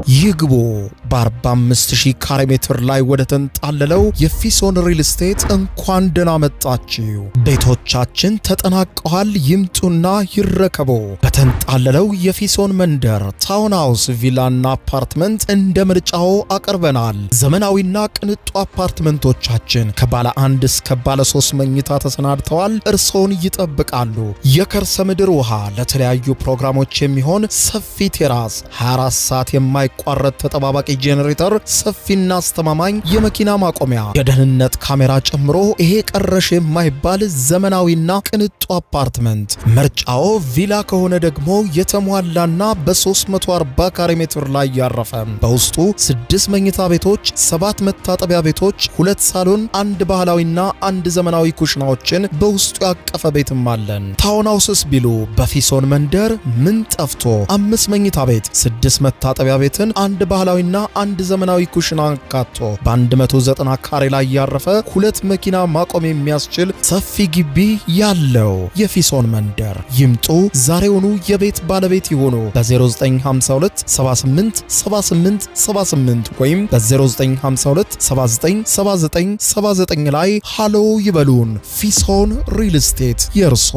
ይግቡ በ45000 ካሬ ሜትር ላይ ወደ ተንጣለለው የፊሶን ሪል ስቴት እንኳን ደህና መጣችሁ። ቤቶቻችን ተጠናቀዋል። ይምጡና ይረከቡ። በተንጣለለው የፊሶን መንደር ታውን ሃውስ፣ ቪላና አፓርትመንት እንደ ምርጫው አቀርበናል። ዘመናዊና ቅንጡ አፓርትመንቶቻችን ከባለ 1 እስከ ባለ 3 መኝታ ተሰናድተዋል። እርሶን ይጠብቃሉ። የከርሰ ምድር ውሃ፣ ለተለያዩ ፕሮግራሞች የሚሆን ሰፊ ቴራስ፣ 24 ሰዓት የማይቋረጥ ተጠባባቂ ጄኔሬተር፣ ሰፊና አስተማማኝ የመኪና ማቆሚያ፣ የደህንነት ካሜራ ጨምሮ ይሄ ቀረሽ የማይባል ዘመናዊና ቅንጡ አፓርትመንት። ምርጫው ቪላ ከሆነ ደግሞ የተሟላና በ340 ካሬ ሜትር ላይ ያረፈ በውስጡ 6 መኝታ ቤቶች፣ 7 መታጠቢያ ቤቶች፣ 2 ሳሎን፣ 1 ባህላዊና 1 ዘመናዊ ኩሽናዎችን በውስጡ ያቀፈ ቤትም አለን። ታውን ሃውስስ ቢሉ በፊሶን መንደር ምን ጠፍቶ 5 መኝታ ቤት፣ 6 መታጠቢያ ቤትን፣ 1 ባህላዊና 1 ዘመናዊ ኩሽና አካቶ በ190 ካሬ ላይ ያረፈ 2 መኪና ማቆም የሚያስችል ሰፊ ግቢ ያለው የፊሶን መንደር። ይምጡ፣ ዛሬውኑ የቤት ባለቤት ይሆኑ። በ0952 78 78 78 ወይም በ0952 79 79 79 ላይ ሃሎ ይበሉን። ፊሶን ሪል ስቴት የርሶ።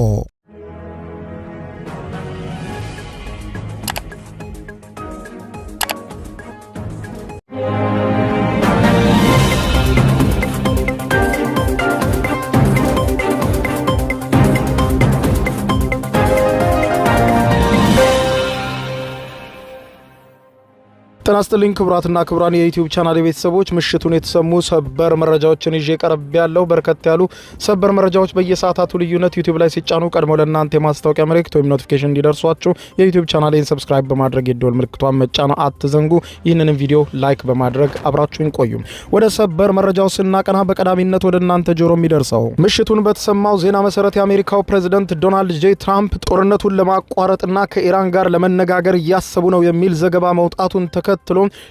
ጤና ይስጥልኝ ክቡራትና ክቡራን የዩቲዩብ ቻናል ቤተሰቦች፣ ምሽቱን የተሰሙ ሰበር መረጃዎችን ይዤ ቀርብ ያለው። በርከት ያሉ ሰበር መረጃዎች በየሰዓታቱ ልዩነት ዩቲዩብ ላይ ሲጫኑ ቀድሞ ለእናንተ የማስታወቂያ ምልክት ወይም ኖቲፊኬሽን እንዲደርሷችሁ የዩቲዩብ ቻናሌን ሰብስክራይብ በማድረግ የደወል ምልክቷን መጫን አትዘንጉ። ይህንንም ቪዲዮ ላይክ በማድረግ አብራችሁን ቆዩ። ወደ ሰበር መረጃው ስናቀና በቀዳሚነት ወደ እናንተ ጆሮ የሚደርሰው ምሽቱን በተሰማው ዜና መሰረት የአሜሪካው ፕሬዝዳንት ዶናልድ ጄ ትራምፕ ጦርነቱን ለማቋረጥና ከኢራን ጋር ለመነጋገር እያሰቡ ነው የሚል ዘገባ መውጣቱን ተከትሎ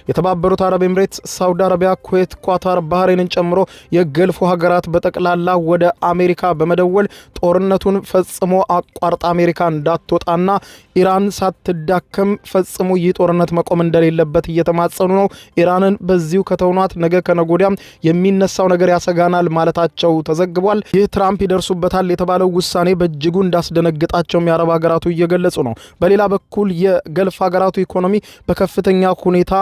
የተባበሩት አረብ ኤምሬትስ፣ ሳውዲ አረቢያ፣ ኩዌት፣ ኳታር፣ ባህሬንን ጨምሮ የገልፉ ሀገራት በጠቅላላ ወደ አሜሪካ በመደወል ጦርነቱን ፈጽሞ አቋርጣ አሜሪካ እንዳትወጣና ኢራን ሳትዳከም ፈጽሞ ይህ ጦርነት መቆም እንደሌለበት እየተማጸኑ ነው። ኢራንን በዚሁ ከተውኗት ነገ ከነጎዲያም የሚነሳው ነገር ያሰጋናል ማለታቸው ተዘግቧል። ይህ ትራምፕ ይደርሱበታል የተባለው ውሳኔ በእጅጉ እንዳስደነግጣቸው የአረብ ሀገራቱ እየገለጹ ነው። በሌላ በኩል የገልፍ ሀገራቱ ኢኮኖሚ በከፍተኛ ሁኔታ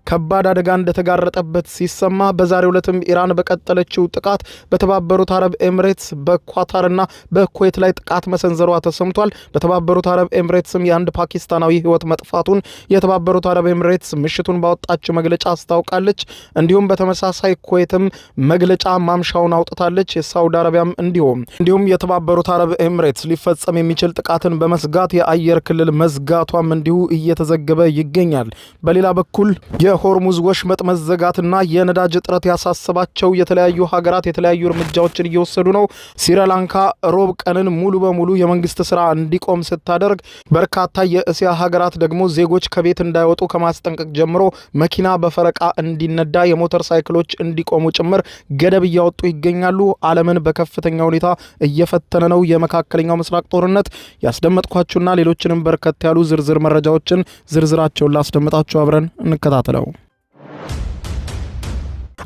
ከባድ አደጋ እንደተጋረጠበት ሲሰማ በዛሬው ዕለትም ኢራን በቀጠለችው ጥቃት በተባበሩት አረብ ኤምሬትስ በኳታርና በኩዌት ላይ ጥቃት መሰንዘሯ ተሰምቷል። በተባበሩት አረብ ኤምሬትስም የአንድ ፓኪስታናዊ ሕይወት መጥፋቱን የተባበሩት አረብ ኤምሬትስ ምሽቱን ባወጣችው መግለጫ አስታውቃለች። እንዲሁም በተመሳሳይ ኩዌትም መግለጫ ማምሻውን አውጥታለች። የሳውዲ አረቢያም እንዲሁም የተባበሩት አረብ ኤምሬትስ ሊፈጸም የሚችል ጥቃትን በመስጋት የአየር ክልል መዝጋቷም እንዲሁ እየተዘገበ ይገኛል። በሌላ በኩል የሆርሙዝ ወሽመጥ መዘጋትና የነዳጅ እጥረት ያሳሰባቸው የተለያዩ ሀገራት የተለያዩ እርምጃዎችን እየወሰዱ ነው። ስሪላንካ ሮብ ቀንን ሙሉ በሙሉ የመንግስት ስራ እንዲቆም ስታደርግ፣ በርካታ የእስያ ሀገራት ደግሞ ዜጎች ከቤት እንዳይወጡ ከማስጠንቀቅ ጀምሮ መኪና በፈረቃ እንዲነዳ፣ የሞተር ሳይክሎች እንዲቆሙ ጭምር ገደብ እያወጡ ይገኛሉ። ዓለምን በከፍተኛ ሁኔታ እየፈተነ ነው የመካከለኛው ምስራቅ ጦርነት። ያስደመጥኳችሁና ሌሎችንም በርከት ያሉ ዝርዝር መረጃዎችን ዝርዝራቸውን ላስደምጣችሁ አብረን እንከታተለው።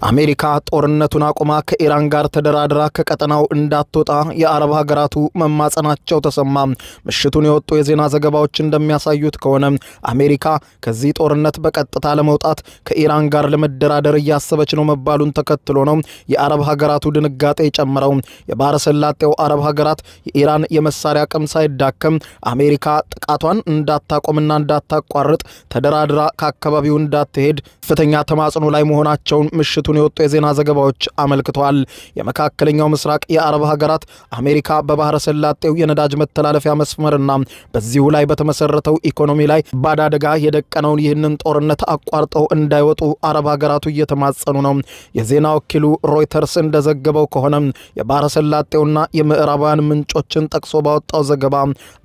አሜሪካ ጦርነቱን አቁማ ከኢራን ጋር ተደራድራ ከቀጠናው እንዳትወጣ የአረብ ሀገራቱ መማጸናቸው ተሰማ። ምሽቱን የወጡ የዜና ዘገባዎች እንደሚያሳዩት ከሆነ አሜሪካ ከዚህ ጦርነት በቀጥታ ለመውጣት ከኢራን ጋር ለመደራደር እያሰበች ነው መባሉን ተከትሎ ነው የአረብ ሀገራቱ ድንጋጤ ጨምረው። የባህረ ሰላጤው አረብ ሀገራት የኢራን የመሳሪያ አቅም ሳይዳከም አሜሪካ ጥቃቷን እንዳታቆምና እንዳታቋርጥ ተደራድራ ከአካባቢው እንዳትሄድ ከፍተኛ ተማጽኖ ላይ መሆናቸውን ምሽቱ የወጡ የዜና ዘገባዎች አመልክተዋል። የመካከለኛው ምስራቅ የአረብ ሀገራት አሜሪካ በባህረ ሰላጤው የነዳጅ መተላለፊያ መስመርና በዚሁ ላይ በተመሰረተው ኢኮኖሚ ላይ ባድ አደጋ የደቀነውን ይህንን ጦርነት አቋርጠው እንዳይወጡ አረብ ሀገራቱ እየተማጸኑ ነው። የዜና ወኪሉ ሮይተርስ እንደዘገበው ከሆነ የባህረ ሰላጤውና የምዕራባውያን ምንጮችን ጠቅሶ ባወጣው ዘገባ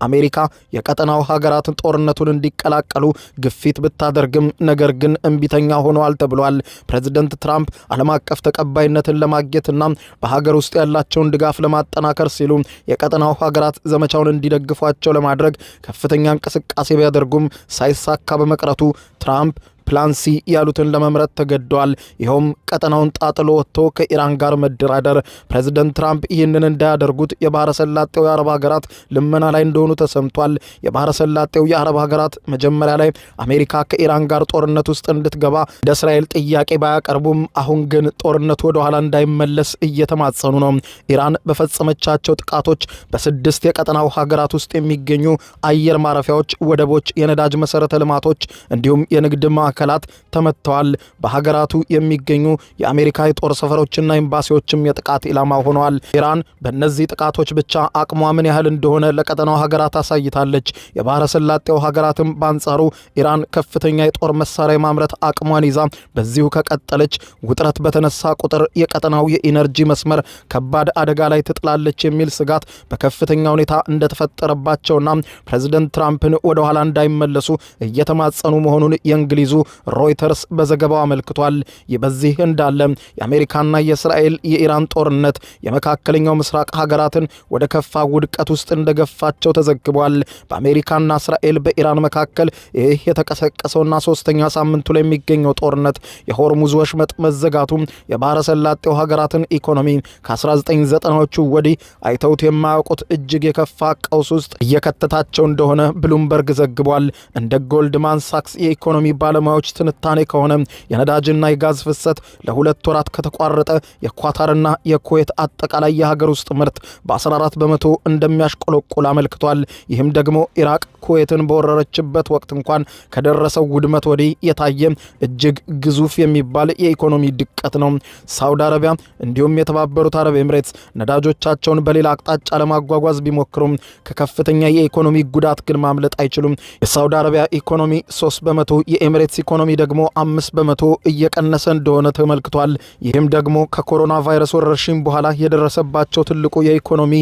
አሜሪካ የቀጠናው ሀገራትን ጦርነቱን እንዲቀላቀሉ ግፊት ብታደርግም ነገር ግን እምቢተኛ ሆነዋል ተብሏል። ፕሬዝዳንት ትራምፕ ዓለም አቀፍ ተቀባይነትን ለማግኘትና በሀገር ውስጥ ያላቸውን ድጋፍ ለማጠናከር ሲሉ የቀጠናው ሀገራት ዘመቻውን እንዲደግፏቸው ለማድረግ ከፍተኛ እንቅስቃሴ ቢያደርጉም ሳይሳካ በመቅረቱ ትራምፕ ፕላን ሲ ያሉትን ለመምረጥ ተገደዋል። ይኸውም ቀጠናውን ጣጥሎ ወጥቶ ከኢራን ጋር መደራደር። ፕሬዝዳንት ትራምፕ ይህንን እንዳያደርጉት የባህረ ሰላጤው የአረብ ሀገራት ልመና ላይ እንደሆኑ ተሰምቷል። የባህረ ሰላጤው የአረብ ሀገራት መጀመሪያ ላይ አሜሪካ ከኢራን ጋር ጦርነት ውስጥ እንድትገባ ወደ እስራኤል ጥያቄ ባያቀርቡም አሁን ግን ጦርነቱ ወደ ኋላ እንዳይመለስ እየተማጸኑ ነው። ኢራን በፈጸመቻቸው ጥቃቶች በ6 የቀጠናው ሀገራት ውስጥ የሚገኙ አየር ማረፊያዎች፣ ወደቦች፣ የነዳጅ መሰረተ ልማቶች እንዲሁም የንግድ ማዕከላት ተመተዋል። በሀገራቱ የሚገኙ የአሜሪካ የጦር ሰፈሮችና ኤምባሲዎችም የጥቃት ኢላማ ሆነዋል። ኢራን በእነዚህ ጥቃቶች ብቻ አቅሟ ምን ያህል እንደሆነ ለቀጠናው ሀገራት አሳይታለች። የባህረ ሰላጤው ሀገራትም በአንጻሩ ኢራን ከፍተኛ የጦር መሳሪያ ማምረት አቅሟን ይዛ በዚሁ ከቀጠለች ውጥረት በተነሳ ቁጥር የቀጠናው የኢነርጂ መስመር ከባድ አደጋ ላይ ትጥላለች የሚል ስጋት በከፍተኛ ሁኔታ እንደተፈጠረባቸውና ፕሬዝዳንት ትራምፕን ወደ ኋላ እንዳይመለሱ እየተማጸኑ መሆኑን የእንግሊዙ ሮይተርስ በዘገባው አመልክቷል። ይህ በዚህ እንዳለ የአሜሪካና የእስራኤል የኢራን ጦርነት የመካከለኛው ምስራቅ ሀገራትን ወደ ከፋ ውድቀት ውስጥ እንደገፋቸው ተዘግቧል። በአሜሪካና እስራኤል በኢራን መካከል ይህ የተቀሰቀሰውና 3ኛ ሳምንቱ ላይ የሚገኘው ጦርነት የሆርሙዝ ወሽመጥ መዘጋቱ የባህረ ሰላጤው ሀገራትን ኢኮኖሚ ከ1990ዎቹ ወዲህ አይተውት የማያውቁት እጅግ የከፋ ቀውስ ውስጥ እየከተታቸው እንደሆነ ብሉምበርግ ዘግቧል። እንደ ጎልድማን ሳክስ የኢኮኖሚ ባለሙያዎች ትንታኔ ከሆነ የነዳጅና የጋዝ ፍሰት ለ2 ወራት ከተቋረጠ የኳታርና የኩዌት አጠቃላይ የሀገር ውስጥ ምርት በ14 በመቶ እንደሚያሽቆለቁል አመልክቷል። ይህም ደግሞ ኢራቅ ኩዌትን በወረረችበት ወቅት እንኳን ከደረሰው ውድመት ወዲህ የታየ እጅግ ግዙፍ የሚባል የኢኮኖሚ ድቀት ነው። ሳውዲ አረቢያ እንዲሁም የተባበሩት አረብ ኤምሬትስ ነዳጆቻቸውን በሌላ አቅጣጫ ለማጓጓዝ ቢሞክሩም ከከፍተኛ የኢኮኖሚ ጉዳት ግን ማምለጥ አይችሉም። የሳውዲ አረቢያ ኢኮኖሚ 3 በመቶ፣ የኤምሬትስ ኢኮኖሚ ደግሞ 5 በመቶ እየቀነሰ እንደሆነ ተመልክቷል። ይህም ደግሞ ከኮሮና ቫይረስ ወረርሽኝ በኋላ የደረሰባቸው ትልቁ የኢኮኖሚ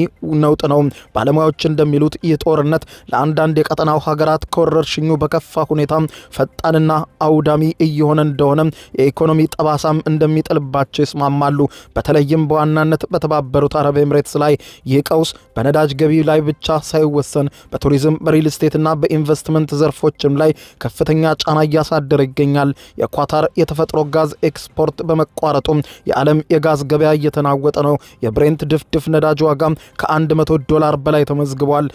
ነውጥ ነው። ባለሙያዎች እንደሚሉት ይህ ጦርነት ለአንዳንድ የቀጠናው ሀገራት ከወረርሽኙ በከፋ ሁኔታ ፈጣንና አውዳሚ እየሆነ እንደሆነ የኢኮኖሚ ጠባሳም እንደሚጥልባቸው ይስማማሉ። በተለይም በዋናነት በተባበሩት አረብ ኤምሬትስ ላይ ይህ ቀውስ በነዳጅ ገቢ ላይ ብቻ ሳይወሰን በቱሪዝም፣ በሪል ስቴትና በኢንቨስትመንት ዘርፎችም ላይ ከፍተኛ ጫና እያሳደረ ይገኛል። የኳታር የተፈጥሮ ጋዝ ኤክስፖርት በመቋረጡ የዓለም የጋዝ ገበያ እየተናወጠ ነው። የብሬንት ድፍድፍ ነዳጅ ዋጋ $100 በላይ ተመዝግቧል።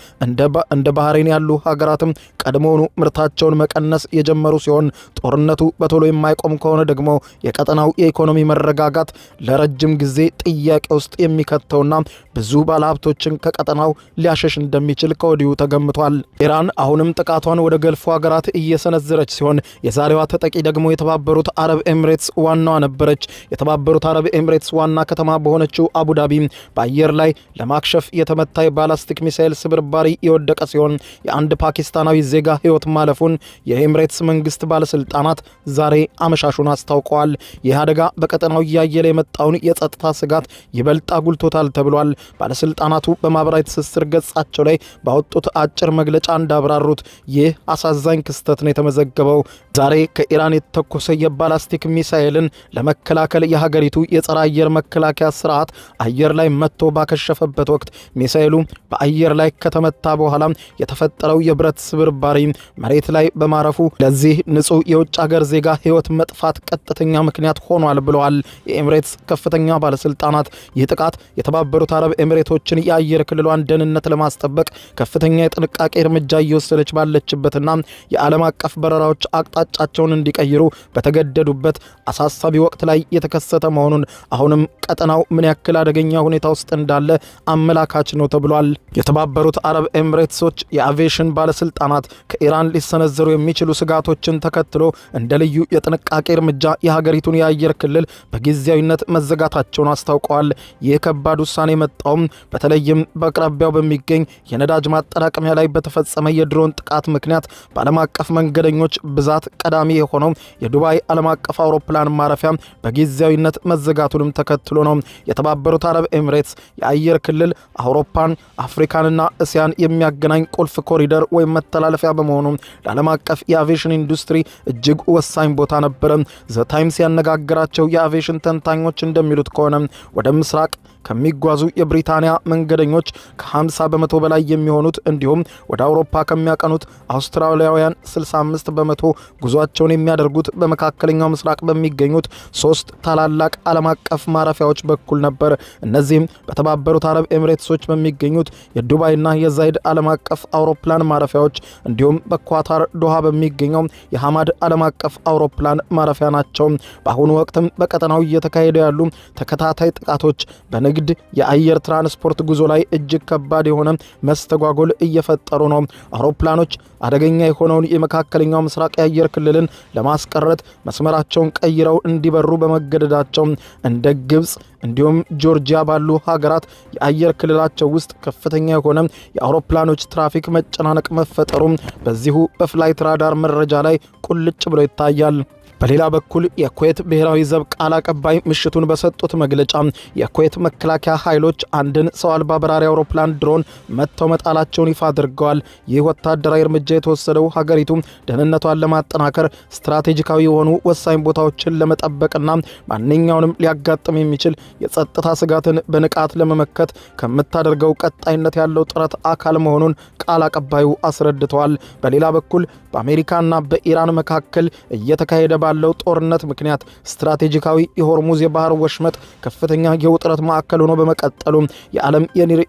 እንደ ባህሬን ያሉ ሀገራትም ቀድሞውኑ ምርታቸውን መቀነስ የጀመሩ ሲሆን ጦርነቱ በቶሎ የማይቆም ከሆነ ደግሞ የቀጠናው የኢኮኖሚ መረጋጋት ለረጅም ጊዜ ጥያቄ ውስጥ የሚከተውና ብዙ ባለሀብቶችን ከቀጠናው ሊያሸሽ እንደሚችል ከወዲሁ ተገምቷል። ኢራን አሁንም ጥቃቷን ወደ ገልፉ ሀገራት እየሰነዘረች ሲሆን የዛሬዋ ተጠቂ ደግሞ የተባበሩት አረብ ኤምሬትስ ዋናዋ ነበረች። የተባበሩት አረብ ኤምሬትስ ዋና ከተማ በሆነችው አቡዳቢ በአየር ላይ ለማክሸፍ የተመታ የባላስቲክ ሚሳኤል ስብርባሪ የወደቀ ሲሆን የአንድ ፓኪስታናዊ ዜጋ ሕይወት ማለፉን የኤምሬትስ መንግስት ባለስልጣናት ዛሬ አመሻሹን አስታውቀዋል። ይህ አደጋ በቀጠናው እያየለ የመጣውን የጸጥታ ስጋት ይበልጥ አጉልቶታል ተብሏል። ባለስልጣናቱ በማህበራዊ ትስስር ገጻቸው ላይ ባወጡት አጭር መግለጫ እንዳብራሩት ይህ አሳዛኝ ክስተት ነው የተመዘገበው ዛሬ ከኢራን የተተኮሰ የባላስቲክ ሚሳኤልን ለመከላከል የሀገሪቱ የጸረ አየር መከላከያ ስርዓት አየር ላይ መጥቶ ባከሸፈበት ወቅት ሚሳኤሉ በአየር ላይ ከተመታ በኋላ የተፈጠረው የብረት ስብርባሪ መሬት ላይ በማረፉ ለዚህ ንጹህ የውጭ ሀገር ዜጋ ሕይወት መጥፋት ቀጥተኛ ምክንያት ሆኗል ብለዋል የኤምሬትስ ከፍተኛ ባለስልጣናት። ይህ ጥቃት የተባበሩት አረብ ኤምሬቶችን የአየር ክልሏን ደህንነት ለማስጠበቅ ከፍተኛ የጥንቃቄ እርምጃ እየወሰደች ባለችበትና የዓለም አቀፍ በረራዎች አቅጣጫቸውን እንዲቀይሩ በተገደዱበት አሳሳቢ ወቅት ላይ የተከሰተ መሆኑን አሁንም ቀጠናው ምን ያክል አደገኛ ሁኔታ ውስጥ እንዳለ አመላካች ነው ተብሏል። የተባበሩት አረብ ኤምሬትሶች የአቪዬሽን ባለስልጣናት ከኢራን ሊሰነዘሩ የሚችሉ ስጋቶችን ተከትሎ እንደ ልዩ የጥንቃቄ እርምጃ የሀገሪቱን የአየር ክልል በጊዜያዊነት መዘጋታቸውን አስታውቀዋል። ይህ ከባድ ውሳኔ መጣውም በተለይም በአቅራቢያው በሚገኝ የነዳጅ ማጠራቀሚያ ላይ በተፈጸመ የድሮን ጥቃት ምክንያት በዓለም አቀፍ መንገደኞች ብዛት ቀዳሚ የሆነው የዱባይ ዓለም አቀፍ አውሮፕላን ማረፊያ በጊዜያዊነት መዘጋቱንም ተከትሎ ነው። የተባበሩት አረብ ኤምሬትስ የአየር ክልል አውሮፓን፣ አፍሪካንና እስያን የሚያገናኝ ቁልፍ ኮሪደር ወይም መተላለፊያ በመሆኑ ለዓለም አቀፍ የአቪዬሽን ኢንዱስትሪ እጅግ ወሳኝ ቦታ ነበረ። ዘ ታይምስ ያነጋገራቸው የአቪዬሽን ተንታኞች እንደሚሉት ከሆነ ወደ ምስራቅ ከሚጓዙ የብሪታንያ መንገደኞች ከ50 በመቶ በላይ የሚሆኑት እንዲሁም ወደ አውሮፓ ከሚያቀኑት አውስትራሊያውያን 65 በመቶ ጉዟቸውን የሚያደርጉት በመካከለኛው ምስራቅ በሚገኙት 3 ታላላቅ ዓለም አቀፍ ማረፊያዎች በኩል ነበር። እነዚህም በተባበሩት አረብ ኤሚሬትሶች በሚገኙት የዱባይና የዛይድ ዓለም አቀፍ አውሮፕላን ማረፊያዎች እንዲሁም በኳታር ዶሃ በሚገኘው የሐማድ ዓለም አቀፍ አውሮፕላን ማረፊያ ናቸው። በአሁኑ ወቅትም በቀጠናው እየተካሄዱ ያሉ ተከታታይ ጥቃቶች በንግድ የአየር ትራንስፖርት ጉዞ ላይ እጅግ ከባድ የሆነ መስተጓጎል እየፈጠሩ ነው። አውሮፕላኖች አደገኛ የሆነውን የመካከለኛው ምስራቅ የአየር ክልልን ለማስቀረት መስመራቸውን ቀይረው እንዲበሩ በመገደዳቸው እንደ ግብጽ እንዲሁም ጆርጂያ ባሉ ሀገራት የአየር ክልላቸው ውስጥ ከፍተኛ የሆነ የአውሮፕላኖች ትራፊክ መጨናነቅ መፈጠሩ በዚሁ በፍላይት ራዳር መረጃ ላይ ቁልጭ ብሎ ይታያል። በሌላ በኩል የኩዌት ብሔራዊ ዘብ ቃል አቀባይ ምሽቱን በሰጡት መግለጫ የኩዌት መከላከያ ኃይሎች አንድን ሰው አልባ በራሪ አውሮፕላን ድሮን መጥተው መጣላቸውን ይፋ አድርገዋል። ይህ ወታደራዊ እርምጃ የተወሰደው ሀገሪቱ ደህንነቷን ለማጠናከር ስትራቴጂካዊ የሆኑ ወሳኝ ቦታዎችን ለመጠበቅና ማንኛውንም ሊያጋጥም የሚችል የጸጥታ ስጋትን በንቃት ለመመከት ከምታደርገው ቀጣይነት ያለው ጥረት አካል መሆኑን ቃል አቀባዩ አስረድተዋል። በሌላ በኩል በአሜሪካና በኢራን መካከል እየተካሄደ ባለው ጦርነት ምክንያት ስትራቴጂካዊ የሆርሙዝ የባህር ወሽመጥ ከፍተኛ የውጥረት ማዕከል ሆኖ በመቀጠሉ የዓለም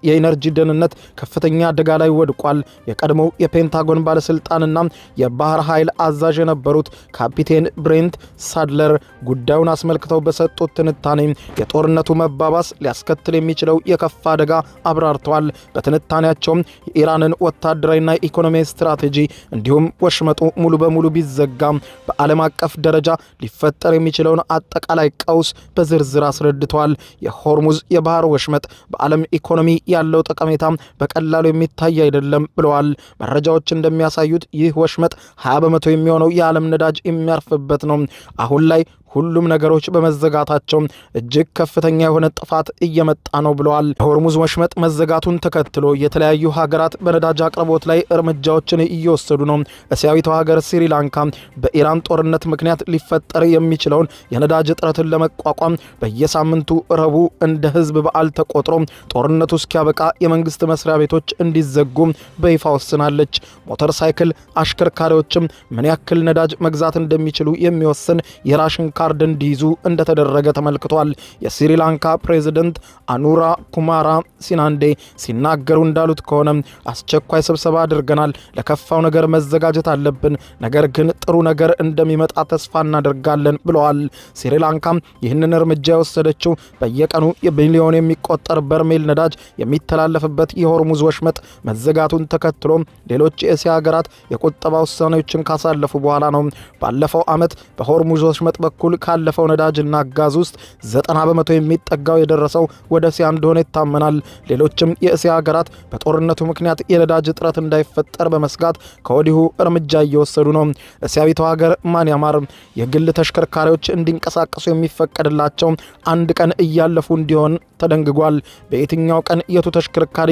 የኢነርጂ ደህንነት ከፍተኛ አደጋ ላይ ወድቋል። የቀድሞው የፔንታጎን ባለስልጣንና የባህር ኃይል አዛዥ የነበሩት ካፒቴን ብሬንት ሳድለር ጉዳዩን አስመልክተው በሰጡት ትንታኔ የጦርነቱ መባባስ ሊያስከትል የሚችለው የከፋ አደጋ አብራርተዋል። በትንታኔያቸውም የኢራንን ወታደራዊና ኢኮኖሚያዊ ስትራቴጂ እንዲሁም ወሽመጡ ሙሉ በሙሉ ቢዘጋም በዓለም አቀፍ ደረጃ ሊፈጠር የሚችለውን አጠቃላይ ቀውስ በዝርዝር አስረድተዋል። የሆርሙዝ የባህር ወሽመጥ በዓለም ኢኮኖሚ ያለው ጠቀሜታ በቀላሉ የሚታይ አይደለም ብለዋል። መረጃዎች እንደሚያሳዩት ይህ ወሽመጥ 20 በመቶ የሚሆነው የዓለም ነዳጅ የሚያርፍበት ነው። አሁን ላይ ሁሉም ነገሮች በመዘጋታቸው እጅግ ከፍተኛ የሆነ ጥፋት እየመጣ ነው ብለዋል። የሆርሙዝ ወሽመጥ መዘጋቱን ተከትሎ የተለያዩ ሀገራት በነዳጅ አቅርቦት ላይ እርምጃዎችን እየወሰዱ ነው። እስያዊቷ ሀገር ስሪላንካ በኢራን ጦርነት ምክንያት ሊፈጠር የሚችለውን የነዳጅ እጥረትን ለመቋቋም በየሳምንቱ ረቡዕ እንደ ህዝብ በዓል ተቆጥሮ ጦርነቱ እስኪያበቃ የመንግስት መስሪያ ቤቶች እንዲዘጉ በይፋ ወስናለች። ሞተር ሳይክል አሽከርካሪዎችም ምን ያክል ነዳጅ መግዛት እንደሚችሉ የሚወስን የራሽን ካርድ እንዲይዙ እንደተደረገ ተመልክቷል። የስሪላንካ ፕሬዝዳንት አኑራ ኩማራ ሲናንዴ ሲናገሩ እንዳሉት ከሆነ አስቸኳይ ስብሰባ አድርገናል። ለከፋው ነገር መዘጋጀት አለብን፣ ነገር ግን ጥሩ ነገር እንደሚመጣ ተስፋ እናደርጋለን ብለዋል። ስሪላንካ ይህንን እርምጃ የወሰደችው በየቀኑ በሚሊዮን የሚቆጠር በርሜል ነዳጅ የሚተላለፍበት የሆርሙዝ ወሽመጥ መዘጋቱን ተከትሎ ሌሎች የእስያ ሀገራት የቁጠባ ውሳኔዎችን ካሳለፉ በኋላ ነው። ባለፈው ዓመት በሆርሙዝ ወሽመጥ በኩል ካለፈው ነዳጅና ጋዝ ውስጥ 90 በመቶ የሚጠጋው የደረሰው ወደ እስያ እንደሆነ ይታመናል። ሌሎችም የእስያ ሀገራት በጦርነቱ ምክንያት የነዳጅ እጥረት እንዳይፈጠር በመስጋት ከወዲሁ እርምጃ እየወሰዱ ነው። እስያዊቷ ሀገር ማንያማር የግል ተሽከርካሪዎች እንዲንቀሳቀሱ የሚፈቀድላቸው አንድ ቀን እያለፉ እንዲሆን ተደንግጓል። በየትኛው ቀን የቱ ተሽከርካሪ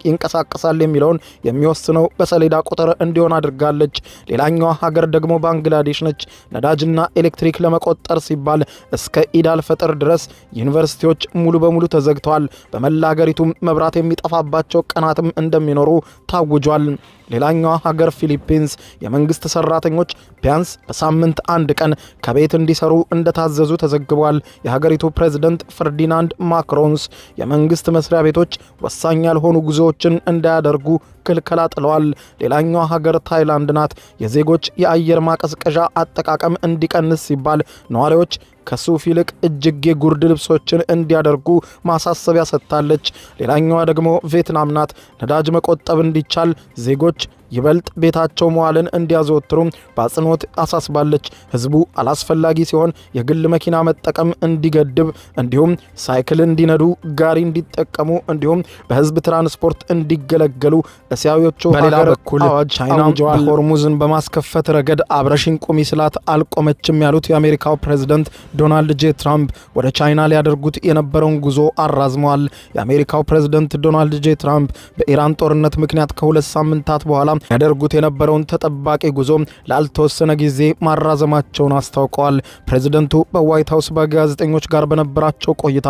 ይንቀሳቀሳል የሚለውን የሚወስነው በሰሌዳ ቁጥር እንዲሆን አድርጋለች። ሌላኛዋ ሀገር ደግሞ ባንግላዴሽ ነች። ነዳጅና ኤሌክትሪክ ለመቆጠር ሲባል እስከ ኢድ አልፈጥር ድረስ ዩኒቨርሲቲዎች ሙሉ በሙሉ ተዘግተዋል። በመላ ሀገሪቱም መብራት የሚጠፋባቸው ቀናትም እንደሚኖሩ ታውጇል። ሌላኛዋ ሀገር ፊሊፒንስ የመንግስት ሰራተኞች ቢያንስ በሳምንት አንድ ቀን ከቤት እንዲሰሩ እንደታዘዙ ተዘግቧል። የሀገሪቱ ፕሬዝዳንት ፈርዲናንድ ማክሮንስ የመንግስት መስሪያ ቤቶች ወሳኝ ያልሆኑ ጉዞዎችን እንዳያደርጉ ክልከላ ጥለዋል። ሌላኛዋ ሀገር ታይላንድ ናት። የዜጎች የአየር ማቀዝቀዣ አጠቃቀም እንዲቀንስ ሲባል ነዋሪዎች ከሱፍ ይልቅ እጅጌ ጉርድ ልብሶችን እንዲያደርጉ ማሳሰቢያ ሰጥታለች። ሌላኛዋ ደግሞ ቪየትናም ናት። ነዳጅ መቆጠብ እንዲቻል ዜጎች ይበልጥ ቤታቸው መዋልን እንዲያዘወትሩ በአጽንኦት አሳስባለች። ህዝቡ አላስፈላጊ ሲሆን የግል መኪና መጠቀም እንዲገድብ እንዲሁም ሳይክል እንዲነዱ፣ ጋሪ እንዲጠቀሙ እንዲሁም በህዝብ ትራንስፖርት እንዲገለገሉ እስያዊዎቹ በሌላ በኩል ቻይና ሆርሙዝን በማስከፈት ረገድ አብረሽን ቁሚ ስላት አልቆመችም ያሉት የአሜሪካው ፕሬዝዳንት ዶናልድ ጄ ትራምፕ ወደ ቻይና ሊያደርጉት የነበረውን ጉዞ አራዝመዋል። የአሜሪካው ፕሬዝዳንት ዶናልድ ጄ ትራምፕ በኢራን ጦርነት ምክንያት ከ2 ሳምንታት በኋላ ያደርጉት የነበረውን ተጠባቂ ጉዞ ላልተወሰነ ጊዜ ማራዘማቸውን አስታውቀዋል። ፕሬዝዳንቱ በዋይት ሃውስ በጋዜጠኞች ጋር በነበራቸው ቆይታ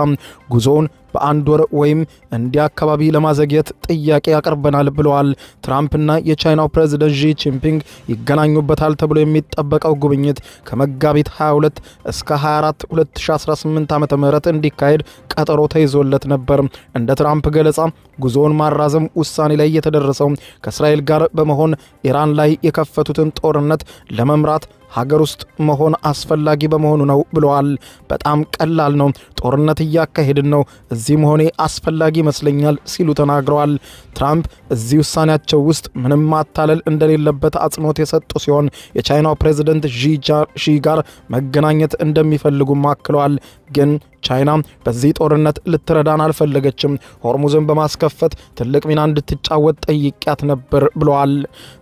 ጉዞውን በአንድ ወር ወይም እንዲያ አካባቢ ለማዘግየት ጥያቄ ያቀርበናል ብለዋል። ትራምፕና የቻይናው ፕሬዝዳንት ዢ ጂንፒንግ ይገናኙበታል ተብሎ የሚጠበቀው ጉብኝት ከመጋቢት 22 እስከ 24 2018 ዓ.ም እንዲካሄድ ቀጠሮ ተይዞለት ነበር። እንደ ትራምፕ ገለጻ ጉዞውን ማራዘም ውሳኔ ላይ የተደረሰው ከእስራኤል ጋር በመሆን ኢራን ላይ የከፈቱትን ጦርነት ለመምራት ሀገር ውስጥ መሆን አስፈላጊ በመሆኑ ነው ብለዋል። በጣም ቀላል ነው፣ ጦርነት እያካሄድን ነው፣ እዚህ መሆኔ አስፈላጊ ይመስለኛል ሲሉ ተናግረዋል። ትራምፕ እዚህ ውሳኔያቸው ውስጥ ምንም ማታለል እንደሌለበት አጽንኦት የሰጡ ሲሆን የቻይናው ፕሬዝዳንት ሺ ጋር መገናኘት እንደሚፈልጉም አክለዋል። ግን ቻይና በዚህ ጦርነት ልትረዳን አልፈለገችም፣ ሆርሙዝን በማስከፈት ትልቅ ሚና እንድትጫወት ጠይቂያት ነበር ብለዋል።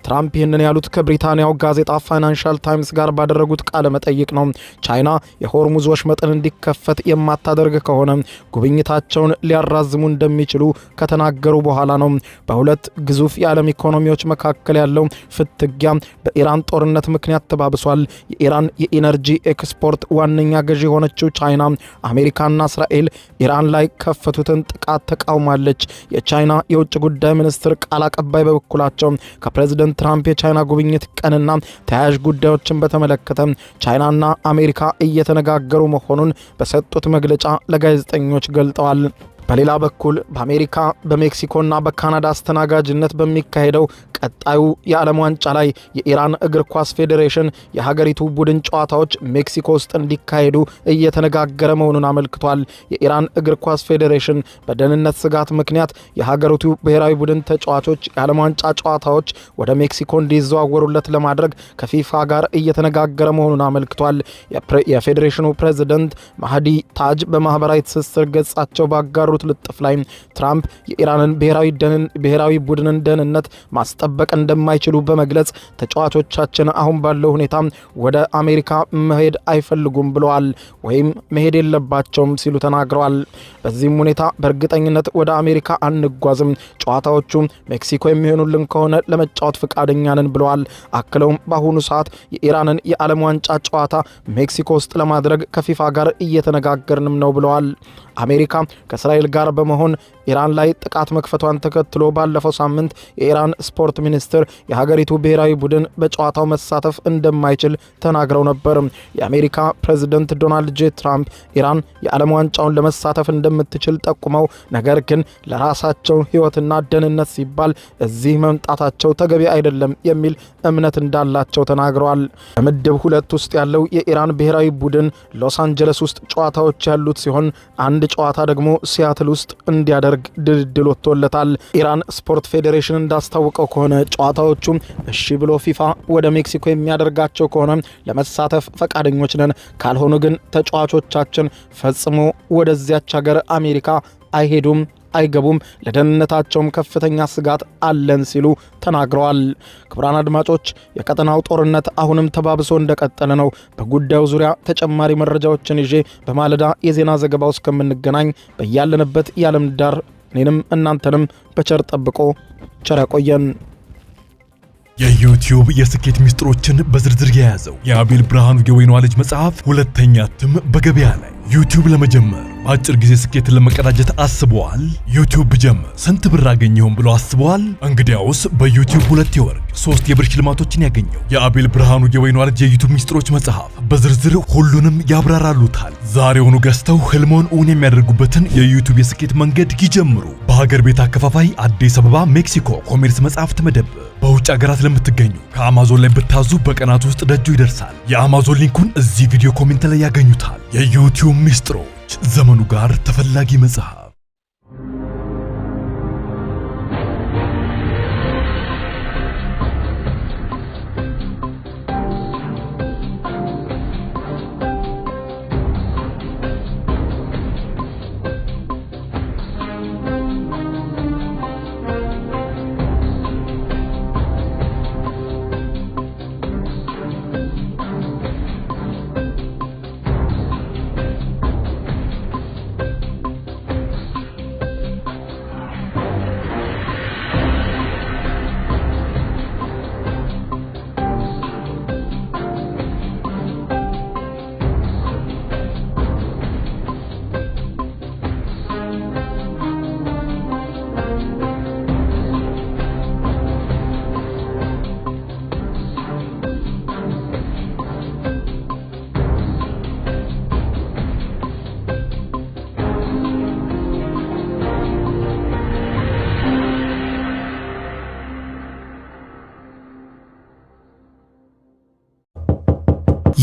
ትራምፕ ይህንን ያሉት ከብሪታንያው ጋዜጣ ፋይናንሻል ታይምስ ጋር ባደረጉት ቃለ መጠይቅ ነው። ቻይና የሆርሙዝ ወሽመጥን እንዲከፈት የማታደርግ ከሆነ ጉብኝታቸውን ሊያራዝሙ እንደሚችሉ ከተናገሩ በኋላ ነው። በሁለት ግዙፍ የዓለም ኢኮኖሚዎች መካከል ያለው ፍትጊያ በኢራን ጦርነት ምክንያት ተባብሷል። የኢራን የኢነርጂ ኤክስፖርት ዋነኛ ገዢ የሆነችው ቻይና አሜሪካና እስራኤል ኢራን ላይ ከፈቱትን ጥቃት ተቃውማለች። የቻይና የውጭ ጉዳይ ሚኒስትር ቃል አቀባይ በበኩላቸው ከፕሬዝዳንት ትራምፕ የቻይና ጉብኝት ቀንና ተያያዥ ጉዳዮችን በተመለከተ ቻይናና አሜሪካ እየተነጋገሩ መሆኑን በሰጡት መግለጫ ለጋዜጠኞች ገልጠዋል። በሌላ በኩል በአሜሪካ በሜክሲኮና በካናዳ አስተናጋጅነት በሚካሄደው ቀጣዩ የዓለም ዋንጫ ላይ የኢራን እግር ኳስ ፌዴሬሽን የሀገሪቱ ቡድን ጨዋታዎች ሜክሲኮ ውስጥ እንዲካሄዱ እየተነጋገረ መሆኑን አመልክቷል። የኢራን እግር ኳስ ፌዴሬሽን በደህንነት ስጋት ምክንያት የሀገሪቱ ብሔራዊ ቡድን ተጫዋቾች የዓለም ዋንጫ ጨዋታዎች ወደ ሜክሲኮ እንዲዘዋወሩለት ለማድረግ ከፊፋ ጋር እየተነጋገረ መሆኑን አመልክቷል። የፌዴሬሽኑ ፕሬዝዳንት ማህዲ ታጅ በማህበራዊ ትስስር ገጻቸው ባጋሩ ልጥፍ ላይ ትራምፕ የኢራንን ብሔራዊ ቡድንን ደህንነት ማስጠበቅ እንደማይችሉ በመግለጽ ተጫዋቾቻችን አሁን ባለው ሁኔታ ወደ አሜሪካ መሄድ አይፈልጉም ብለዋል፣ ወይም መሄድ የለባቸውም ሲሉ ተናግረዋል። በዚህም ሁኔታ በእርግጠኝነት ወደ አሜሪካ አንጓዝም፣ ጨዋታዎቹ ሜክሲኮ የሚሆኑልን ከሆነ ለመጫወት ፈቃደኛ ነን ብለዋል። አክለውም በአሁኑ ሰዓት የኢራንን የዓለም ዋንጫ ጨዋታ ሜክሲኮ ውስጥ ለማድረግ ከፊፋ ጋር እየተነጋገርንም ነው ብለዋል። አሜሪካ ከእስራኤል ጋር በመሆን ኢራን ላይ ጥቃት መክፈቷን ተከትሎ ባለፈው ሳምንት የኢራን ስፖርት ሚኒስትር የሀገሪቱ ብሔራዊ ቡድን በጨዋታው መሳተፍ እንደማይችል ተናግረው ነበር። የአሜሪካ ፕሬዝዳንት ዶናልድ ጄ ትራምፕ ኢራን የዓለም ዋንጫውን ለመሳተፍ እንደምትችል ጠቁመው ነገር ግን ለራሳቸው ሕይወትና ደህንነት ሲባል እዚህ መምጣታቸው ተገቢ አይደለም የሚል እምነት እንዳላቸው ተናግረዋል። በምድብ 2 ውስጥ ያለው የኢራን ብሔራዊ ቡድን ሎስ አንጀለስ ውስጥ ጨዋታዎች ያሉት ሲሆን አንድ ጨዋታ ደግሞ ሲያትል ውስጥ እንዲያደርግ ድልድል ወጥቶለታል። ኢራን ስፖርት ፌዴሬሽን እንዳስታወቀው ከሆነ ጨዋታዎቹ እሺ ብሎ ፊፋ ወደ ሜክሲኮ የሚያደርጋቸው ከሆነ ለመሳተፍ ፈቃደኞች ነን፣ ካልሆኑ ግን ተጫዋቾቻችን ፈጽሞ ወደዚያች ሀገር አሜሪካ አይሄዱም፣ አይገቡም፣ ለደህንነታቸውም ከፍተኛ ስጋት አለን ሲሉ ተናግረዋል። ክቡራን አድማጮች፣ የቀጠናው ጦርነት አሁንም ተባብሶ እንደቀጠለ ነው። በጉዳዩ ዙሪያ ተጨማሪ መረጃዎችን ይዤ በማለዳ የዜና ዘገባ ውስጥ ከምንገናኝ በያለንበት የዓለም ዳር እኔንም እናንተንም በቸር ጠብቆ ቸር ያቆየን። የዩቲዩብ የስኬት ሚስጥሮችን በዝርዝር የያዘው የአቤል ብርሃኑ የወይኗ ልጅ መጽሐፍ ሁለተኛ እትም በገበያ ላይ። ዩቲዩብ ለመጀመር በአጭር ጊዜ ስኬትን ለመቀዳጀት አስበዋል? ዩቲዩብ ብጀምር ስንት ብር አገኘሁም ብሎ አስበዋል? እንግዲያውስ በዩቲዩብ 2 የወርቅ 3 የብር ሽልማቶችን ያገኘው የአቤል ብርሃኑ የወይኗ ልጅ የዩቲዩብ ሚስጥሮች መጽሐፍ በዝርዝር ሁሉንም ያብራራሉታል። ዛሬውኑ ገዝተው ህልሞን እውን የሚያደርጉበትን የዩቲዩብ የስኬት መንገድ ይጀምሩ። በሀገር ቤት አከፋፋይ አዲስ አበባ ሜክሲኮ ኮሜርስ መጽሐፍት መደብር። በውጭ ሀገራት ለምትገኙ ከአማዞን ላይ ብታዙ በቀናት ውስጥ ደጁ ይደርሳል። የአማዞን ሊንኩን እዚህ ቪዲዮ ኮሜንት ላይ ያገኙታል። የዩቲዩብ ሚስጥሮች፣ ዘመኑ ጋር ተፈላጊ መጽሐፍ።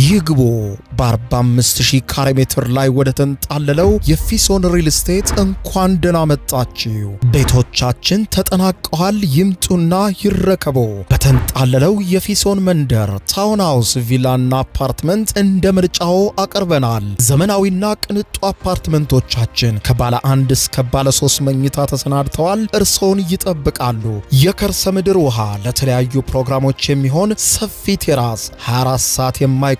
ይግቡ። በ45000 ካሬ ሜትር ላይ ወደ ተንጣለለው የፊሶን ሪል ስቴት እንኳን ደህና መጣችሁ። ቤቶቻችን ተጠናቀዋል። ይምጡና ይረከቡ። በተንጣለለው የፊሶን መንደር ታውን ሃውስ፣ ቪላና አፓርትመንት እንደ ምርጫው አቅርበናል። ዘመናዊና ቅንጡ አፓርትመንቶቻችን ከባለ 1 እስከ ባለ 3 መኝታ ተሰናድተዋል። እርሶን ይጠብቃሉ። የከርሰ ምድር ውሃ፣ ለተለያዩ ፕሮግራሞች የሚሆን ሰፊ ቴራስ፣ 24 ሰዓት የማይቋረጥ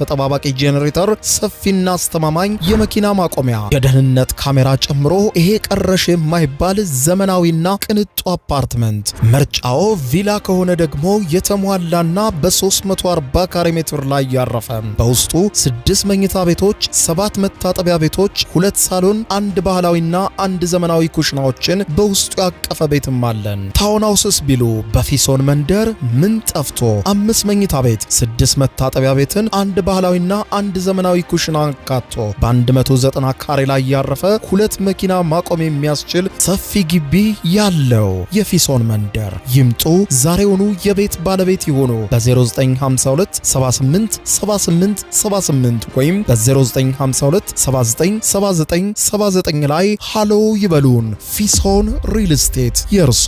ተጠባባቂ ጄኔሬተር፣ ሰፊና አስተማማኝ የመኪና ማቆሚያ፣ የደህንነት ካሜራ ጨምሮ ይሄ ቀረሽ የማይባል ዘመናዊና ቅንጡ አፓርትመንት። ምርጫው ቪላ ከሆነ ደግሞ የተሟላና በ340 ካሬ ሜትር ላይ ያረፈ በውስጡ 6 መኝታ ቤቶች፣ 7 መታጠቢያ ቤቶች፣ 2 ሳሎን፣ 1 ባህላዊና 1 ዘመናዊ ኩሽናዎችን በውስጡ ያቀፈ ቤትም አለን። ታውን ሃውስስ ቢሉ በፊሶን መንደር ምን ጠፍቶ 5 መኝታ ቤት፣ 6 መታጠቢያ ቤትን፣ 1 ባህላዊና 1 ዘመናዊ ኩሽና አካቶ በ190 ካሬ ላይ ያረፈ 2 መኪና ማቆም የሚያስችል ሰፊ ግቢ ያለው የፊሶን መንደር። ይምጡ፣ ዛሬውኑ የቤት ባለቤት ይሁኑ። በ0952 78 78 78 ወይም በ0952 79 79 79 ላይ ሃሎ ይበሉን። ፊሶን ሪል ስቴት የርሶ